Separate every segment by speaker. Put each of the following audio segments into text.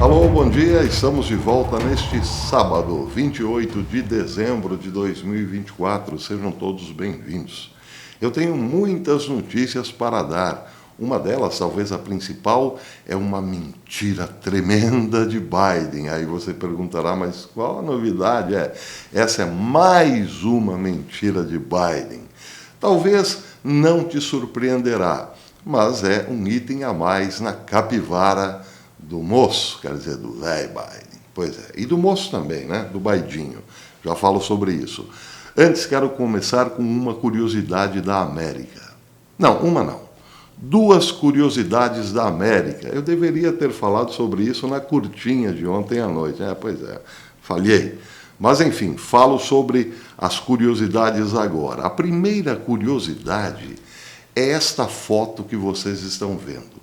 Speaker 1: Alô, bom dia, estamos de volta neste sábado, 28 de dezembro de 2024. Sejam todos bem-vindos. Eu tenho muitas notícias para dar. Uma delas, talvez a principal, é uma mentira tremenda de Biden. Aí você perguntará, mas qual a novidade? Essa é mais uma mentira de Biden. Talvez não te surpreenderá, mas é um item a mais na capivara do moço, quer dizer, do velho Biden. Pois é, e do moço também, né? Do Baidinho. Já falo sobre isso. Antes, quero começar com uma curiosidade da América. Não, uma não. Duas curiosidades da América. Eu deveria ter falado sobre isso na curtinha de ontem à noite. Pois é, falhei. Mas, enfim, falo sobre as curiosidades agora. A primeira curiosidade é esta foto que vocês estão vendo.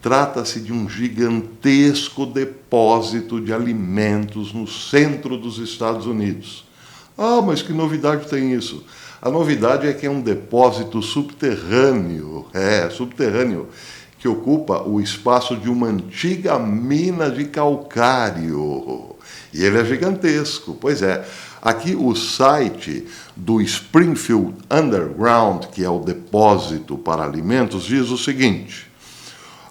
Speaker 1: Trata-se de um gigantesco depósito de alimentos no centro dos Estados Unidos. Ah, mas que novidade tem isso? A novidade é que é um depósito subterrâneo, subterrâneo, que ocupa o espaço de uma antiga mina de calcário. E ele é gigantesco, pois é. Aqui o site do Springfield Underground, que é o depósito para alimentos, diz o seguinte: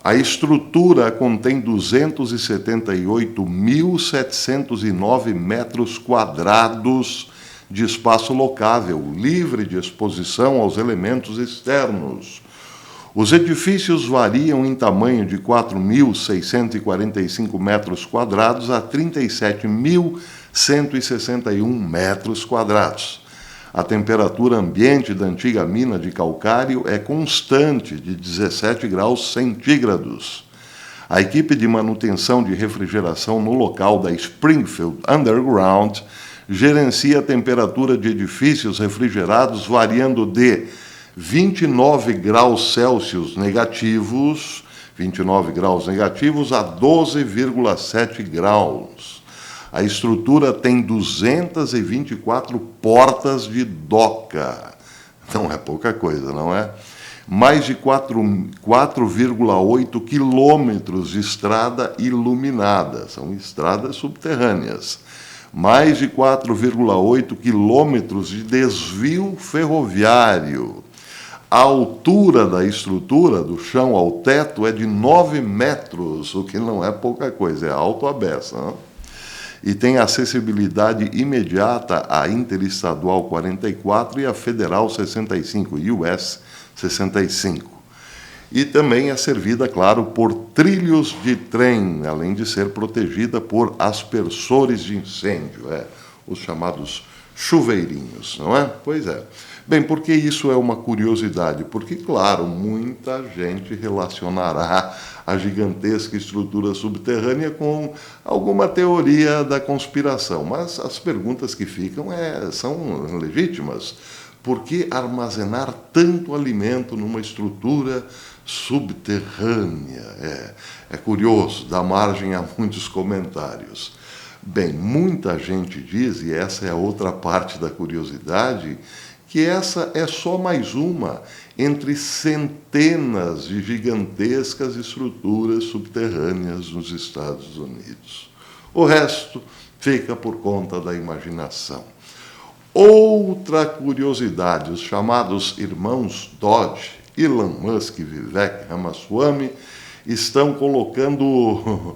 Speaker 1: a estrutura contém 278.709 metros quadrados de espaço locável, livre de exposição aos elementos externos. Os edifícios variam em tamanho de 4.645 metros quadrados a 37.161 metros quadrados. A temperatura ambiente da antiga mina de calcário é constante, de 17 graus centígrados. A equipe de manutenção de refrigeração no local da Springfield Underground gerencia a temperatura de edifícios refrigerados variando de 29 graus Celsius negativos, 29 graus negativos a 12,7 graus. A estrutura tem 224 portas de doca. Não é pouca coisa, não é? Mais de 4,8 quilômetros de estrada iluminada. São estradas subterrâneas. Mais de 4,8 quilômetros de desvio ferroviário. A altura da estrutura, do chão ao teto, é de 9 metros, o que não é pouca coisa, é alto a beça, não? E tem acessibilidade imediata à Interestadual 44 e à Federal 65, US 65. E também é servida, claro, por trilhos de trem, além de ser protegida por aspersores de incêndio, os chamados chuveirinhos, não é? Pois é. Bem, por que isso é uma curiosidade? Porque, claro, muita gente relacionará a gigantesca estrutura subterrânea com alguma teoria da conspiração. Mas as perguntas que ficam são legítimas. Por que armazenar tanto alimento numa estrutura subterrânea? É curioso, dá margem a muitos comentários. Bem, muita gente diz, e essa é a outra parte da curiosidade, que essa é só mais uma entre centenas de gigantescas estruturas subterrâneas nos Estados Unidos. O resto fica por conta da imaginação. Outra curiosidade, os chamados irmãos Dodge, Elon Musk e Vivek Ramaswamy, estão colocando,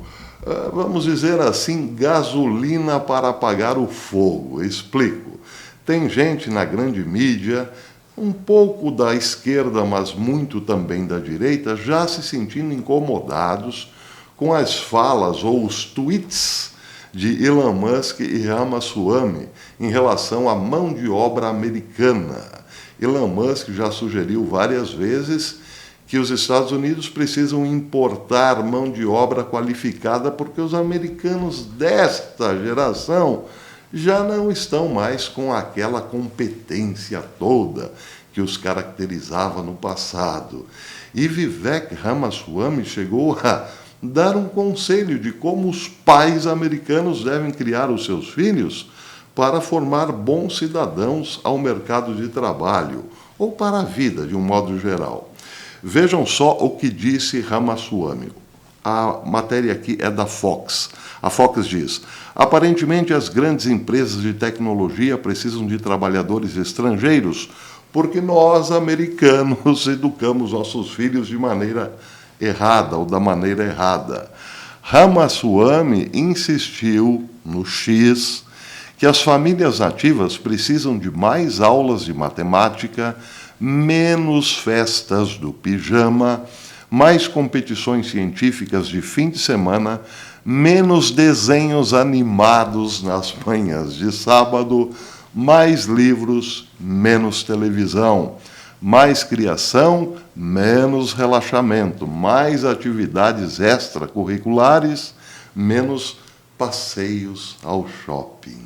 Speaker 1: vamos dizer assim, gasolina para apagar o fogo. Explico. Tem gente na grande mídia, um pouco da esquerda, mas muito também da direita, já se sentindo incomodados com as falas ou os tweets de Elon Musk e Ramaswamy em relação à mão de obra americana. Elon Musk já sugeriu várias vezes que os Estados Unidos precisam importar mão de obra qualificada porque os americanos desta geração já não estão mais com aquela competência toda que os caracterizava no passado. E Vivek Ramaswamy chegou a dar um conselho de como os pais americanos devem criar os seus filhos para formar bons cidadãos ao mercado de trabalho, ou para a vida, de um modo geral. Vejam só o que disse Ramaswamy. A matéria aqui é da Fox. A Fox diz: aparentemente as grandes empresas de tecnologia precisam de trabalhadores estrangeiros porque nós, americanos, educamos nossos filhos de maneira errada ou da maneira errada. Ramaswamy insistiu no X que as famílias nativas precisam de mais aulas de matemática, menos festas do pijama, mais competições científicas de fim de semana, menos desenhos animados nas manhãs de sábado, mais livros, menos televisão, mais criação, menos relaxamento, mais atividades extracurriculares, menos passeios ao shopping.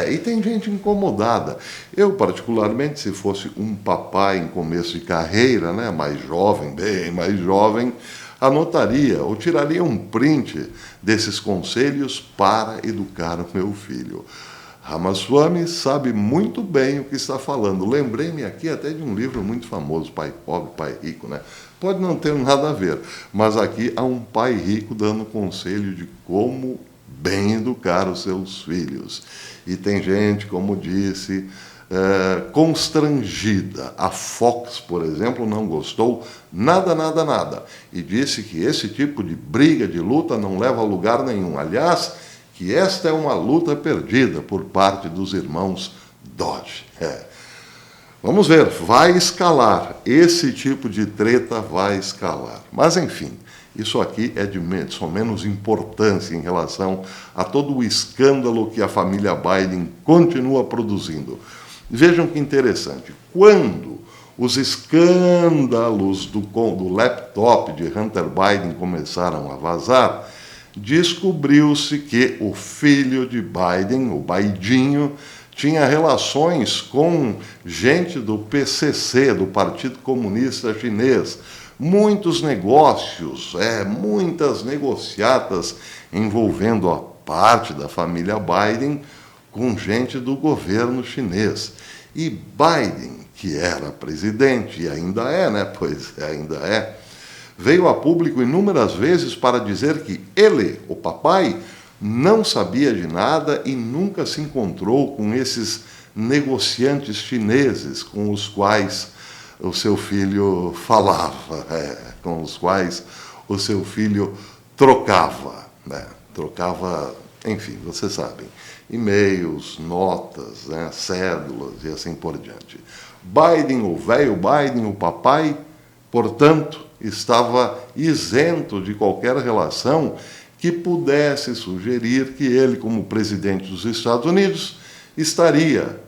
Speaker 1: E tem gente incomodada. Eu, particularmente, se fosse um papai em começo de carreira, né, mais jovem, bem mais jovem, anotaria ou tiraria um print desses conselhos para educar o meu filho. Ramaswamy sabe muito bem o que está falando. Lembrei-me aqui até de um livro muito famoso, Pai Pobre, Pai Rico, né? Pode não ter nada a ver, mas aqui há um pai rico dando conselho de como bem educar os seus filhos. E tem gente, como disse, constrangida. A Fox, por exemplo, não gostou nada. E disse que esse tipo de briga, de luta, não leva a lugar nenhum. Aliás, que esta é uma luta perdida por parte dos irmãos Dodge. Vamos ver, vai escalar. Esse tipo de treta vai escalar. Mas, enfim, isso aqui é de menos importância em relação a todo o escândalo que a família Biden continua produzindo. Vejam que interessante. Quando os escândalos do laptop de Hunter Biden começaram a vazar, descobriu-se que o filho de Biden, o Baidinho, tinha relações com gente do PCC, do Partido Comunista Chinês. Muitos negócios, muitas negociatas envolvendo a parte da família Biden com gente do governo chinês. E Biden, que era presidente, e ainda é, né? Pois ainda é, veio a público inúmeras vezes para dizer que ele, o papai, não sabia de nada e nunca se encontrou com esses negociantes chineses com os quais o seu filho falava, com os quais o seu filho trocava, trocava, enfim, vocês sabem, e-mails, notas, cédulas e assim por diante. Biden, o velho Biden, o papai, portanto, estava isento de qualquer relação que pudesse sugerir que ele, como presidente dos Estados Unidos, estaria,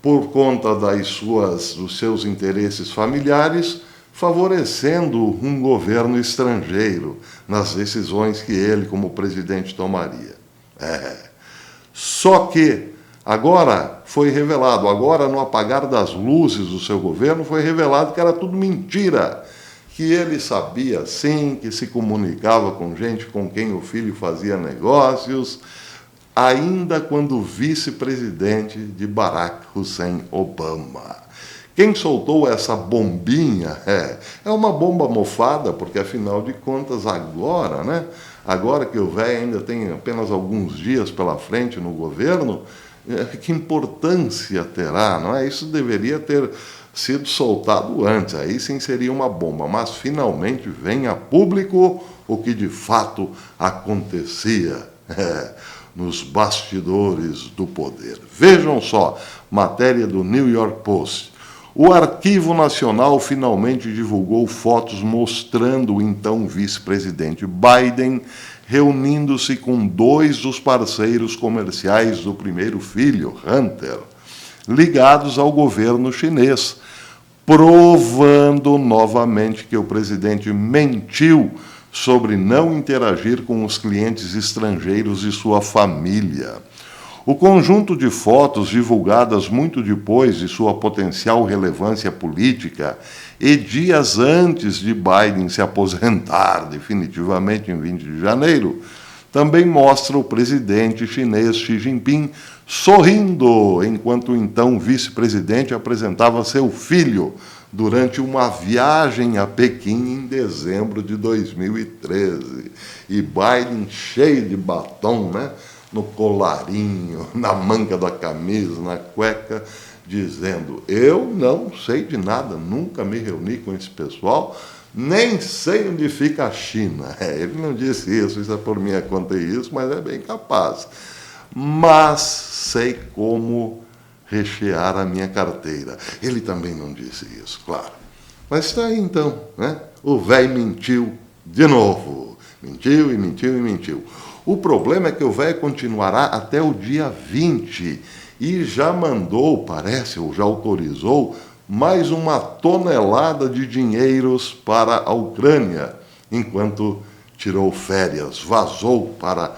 Speaker 1: por conta dos seus interesses familiares, favorecendo um governo estrangeiro nas decisões que ele, como presidente, tomaria. Só que agora foi revelado, agora no apagar das luzes do seu governo, foi revelado que era tudo mentira, que ele sabia sim, que se comunicava com gente com quem o filho fazia negócios, ainda quando vice-presidente de Barack Hussein Obama. Quem soltou essa bombinha é uma bomba mofada, porque afinal de contas agora, agora que o velho ainda tem apenas alguns dias pela frente no governo, que importância terá, não é? Isso deveria ter sido soltado antes, aí sim seria uma bomba, mas finalmente vem a público o que de fato acontecia nos bastidores do poder. Vejam só, matéria do New York Post. O Arquivo Nacional finalmente divulgou fotos mostrando o então vice-presidente Biden reunindo-se com 2 dos parceiros comerciais do primeiro filho, Hunter, ligados ao governo chinês, provando novamente que o presidente mentiu sobre não interagir com os clientes estrangeiros de sua família. O conjunto de fotos divulgadas muito depois de sua potencial relevância política e dias antes de Biden se aposentar definitivamente em 20 de janeiro, também mostra o presidente chinês Xi Jinping sorrindo enquanto o então vice-presidente apresentava seu filho durante uma viagem a Pequim em dezembro de 2013. E Biden cheio de batom, né? No colarinho, na manga da camisa, na cueca, dizendo: eu não sei de nada, nunca me reuni com esse pessoal, nem sei onde fica a China. Ele não disse isso é por minha conta e isso, mas é bem capaz. Mas sei como rechear a minha carteira. Ele também não disse isso, claro. Mas está aí então, né? O velho mentiu de novo. Mentiu e mentiu e mentiu. O problema é que o velho continuará até o dia 20 e já mandou, parece, ou já autorizou, mais 1 tonelada de dinheiros para a Ucrânia, enquanto tirou férias, vazou para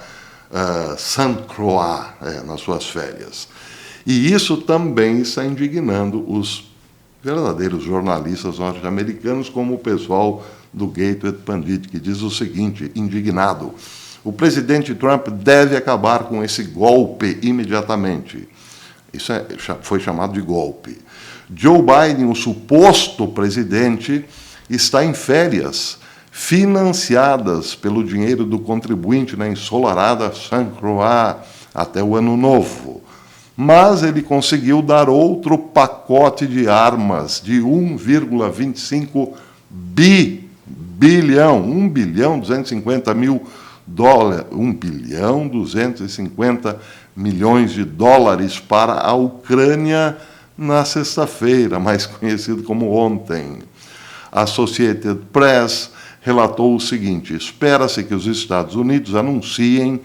Speaker 1: Saint-Croix, nas suas férias. E isso também está indignando os verdadeiros jornalistas norte-americanos, como o pessoal do Gateway Pundit, que diz o seguinte, indignado: o presidente Trump deve acabar com esse golpe imediatamente. Isso foi chamado de golpe. Joe Biden, o suposto presidente, está em férias, financiadas pelo dinheiro do contribuinte na ensolarada Saint-Croix até o ano novo. Mas ele conseguiu dar outro pacote de armas de 1,25 bilhão, 1 bilhão 250 mil dólares, 1 bilhão 250 milhões de dólares para a Ucrânia na sexta-feira, mais conhecido como ontem. A Associated Press relatou o seguinte: espera-se que os Estados Unidos anunciem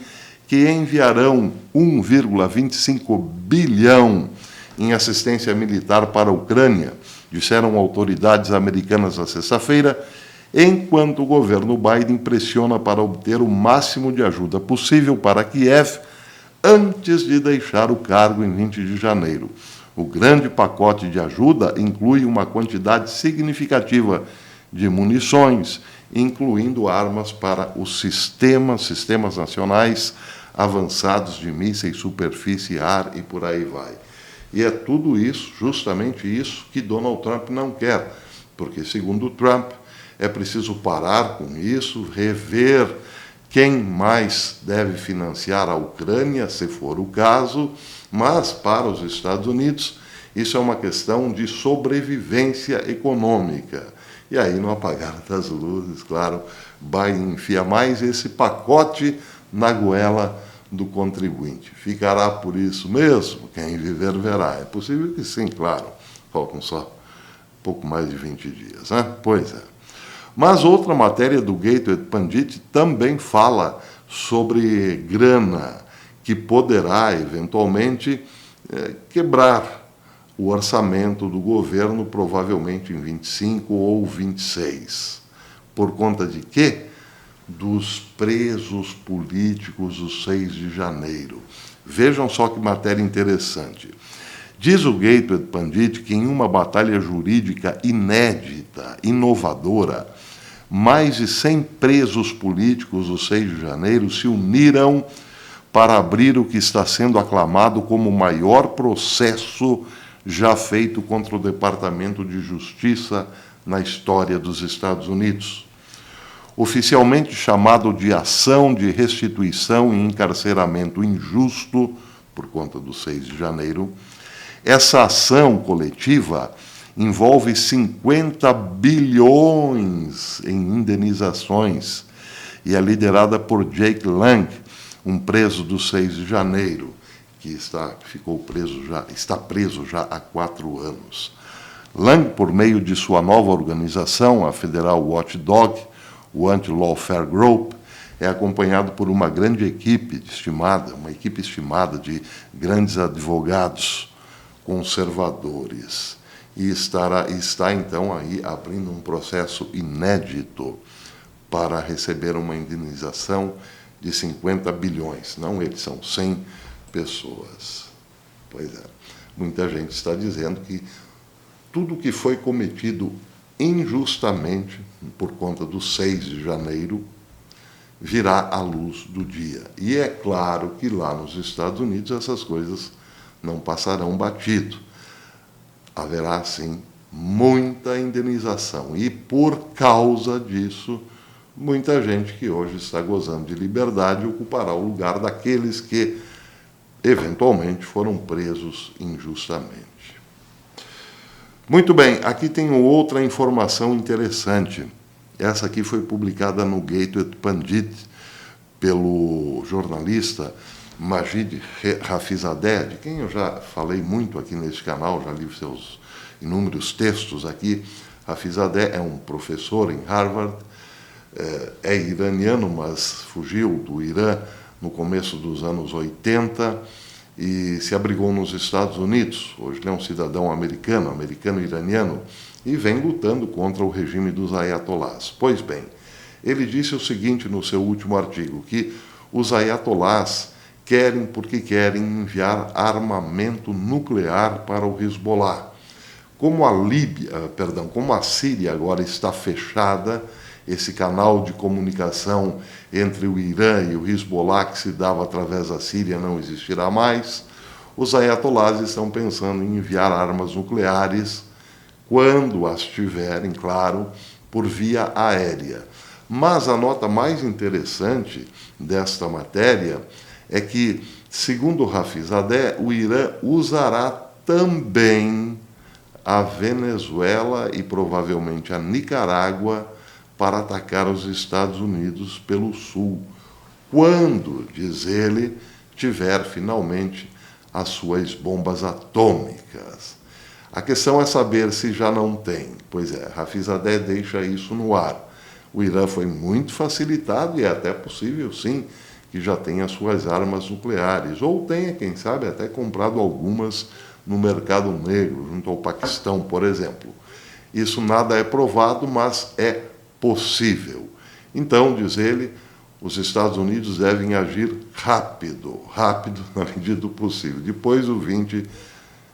Speaker 1: que enviarão 1,25 bilhão em assistência militar para a Ucrânia, disseram autoridades americanas na sexta-feira, enquanto o governo Biden pressiona para obter o máximo de ajuda possível para Kiev antes de deixar o cargo em 20 de janeiro. O grande pacote de ajuda inclui uma quantidade significativa de munições, incluindo armas para os sistemas nacionais avançados de mísseis, superfície, ar e por aí vai. E é tudo isso, justamente isso, que Donald Trump não quer, porque, segundo Trump, é preciso parar com isso, rever quem mais deve financiar a Ucrânia, se for o caso, mas, para os Estados Unidos, isso é uma questão de sobrevivência econômica. E aí, no apagar das luzes, claro, Biden enfia mais esse pacote na goela do contribuinte. Ficará por isso mesmo? Quem viver verá. É possível que sim, claro. Faltam só pouco mais de 20 dias, né? Pois é. Mas outra matéria do Gateway Pundit também fala sobre grana que poderá, eventualmente, quebrar o orçamento do governo, provavelmente em 25 ou 26. Por conta de quê? Dos presos políticos do 6 de janeiro. Vejam só que matéria interessante. Diz o Gateway Pundit que em uma batalha jurídica inédita, inovadora, mais de 100 presos políticos do 6 de janeiro se uniram para abrir o que está sendo aclamado como o maior processo já feito contra o Departamento de Justiça na história dos Estados Unidos. Oficialmente chamado de Ação de Restituição e Encarceramento Injusto, por conta do 6 de janeiro, essa ação coletiva envolve 50 bilhões em indenizações e é liderada por Jake Lang, um preso do 6 de janeiro, que está preso já há 4 anos. Lang, por meio de sua nova organização, a Federal Watchdog, o Anti-Lawfare Group, é acompanhado por uma grande equipe estimada de grandes advogados conservadores. E está, então, aí abrindo um processo inédito para receber uma indenização de 50 bilhões. Não eles, são 100 pessoas. Pois é. Muita gente está dizendo que tudo que foi cometido injustamente, por conta do 6 de janeiro, virá à luz do dia. E é claro que lá nos Estados Unidos essas coisas não passarão batido. Haverá, sim, muita indenização. E por causa disso, muita gente que hoje está gozando de liberdade ocupará o lugar daqueles que eventualmente foram presos injustamente. Muito bem, aqui tenho outra informação interessante. Essa aqui foi publicada no Gateway Pandit pelo jornalista Majid Hafizadeh, de quem eu já falei muito aqui neste canal, já li seus inúmeros textos aqui. Hafizadeh é um professor em Harvard, é iraniano, mas fugiu do Irã no começo dos anos 80 e se abrigou nos Estados Unidos. Hoje ele é um cidadão americano-iraniano, e vem lutando contra o regime dos ayatolás. Pois bem, ele disse o seguinte no seu último artigo, que os ayatolás querem porque querem enviar armamento nuclear para o Hezbollah. Como a Síria agora está fechada, esse canal de comunicação entre o Irã e o Hezbollah que se dava através da Síria não existirá mais, os ayatolás estão pensando em enviar armas nucleares quando as tiverem, claro, por via aérea. Mas a nota mais interessante desta matéria é que, segundo Hafizadeh, o Irã usará também a Venezuela e provavelmente a Nicarágua para atacar os Estados Unidos pelo sul, quando, diz ele, tiver finalmente as suas bombas atômicas. A questão é saber se já não tem. Pois é, Hafizadeh deixa isso no ar. O Irã foi muito facilitado e é até possível, sim, que já tenha suas armas nucleares, ou tenha, quem sabe, até comprado algumas no mercado negro, junto ao Paquistão, por exemplo. Isso nada é provado, mas é possível. Então, diz ele, os Estados Unidos devem agir rápido na medida do possível, depois do 20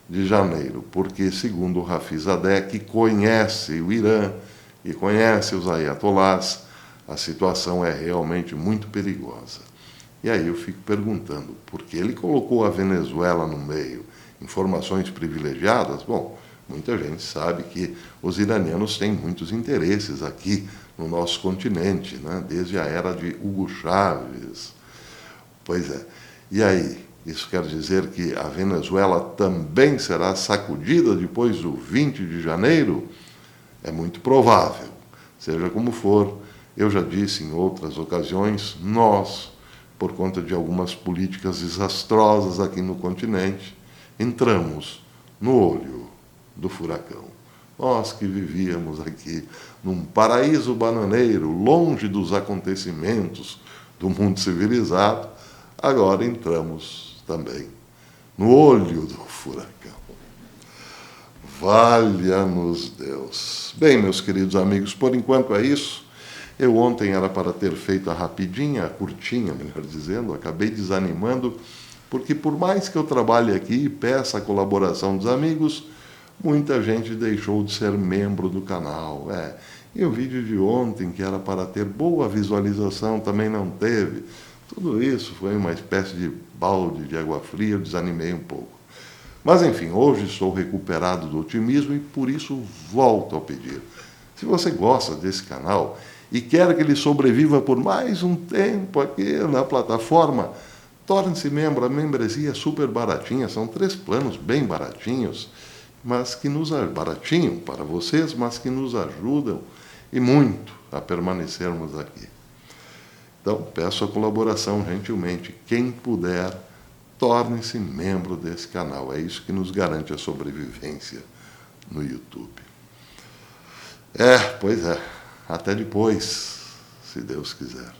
Speaker 1: de janeiro, porque, segundo o Hafizadeh, que conhece o Irã e conhece os ayatolás, a situação é realmente muito perigosa. E aí eu fico perguntando, por que ele colocou a Venezuela no meio? Informações privilegiadas? Bom, muita gente sabe que os iranianos têm muitos interesses aqui no nosso continente, né? Desde a era de Hugo Chávez. Pois é. E aí, isso quer dizer que a Venezuela também será sacudida depois do 20 de janeiro? É muito provável. Seja como for, eu já disse em outras ocasiões, nós, por conta de algumas políticas desastrosas aqui no continente, entramos no olho do furacão. Nós que vivíamos aqui num paraíso bananeiro, longe dos acontecimentos do mundo civilizado, agora entramos também no olho do furacão. Valha-nos Deus. Bem, meus queridos amigos, por enquanto é isso. Eu ontem era para ter feito a rapidinha, a curtinha, melhor dizendo, acabei desanimando, porque por mais que eu trabalhe aqui e peça a colaboração dos amigos, muita gente deixou de ser membro do canal. E o vídeo de ontem, que era para ter boa visualização, também não teve. Tudo isso foi uma espécie de balde de água fria, eu desanimei um pouco. Mas, enfim, hoje estou recuperado do otimismo e por isso volto a pedir. Se você gosta desse canal e quer que ele sobreviva por mais um tempo aqui na plataforma, torne-se membro. A membresia é super baratinha, são 3 planos bem baratinhos, mas que baratinho para vocês, mas que nos ajudam e muito a permanecermos aqui. Então, peço a colaboração gentilmente. Quem puder, torne-se membro desse canal. É isso que nos garante a sobrevivência no YouTube. Pois é. Até depois, se Deus quiser.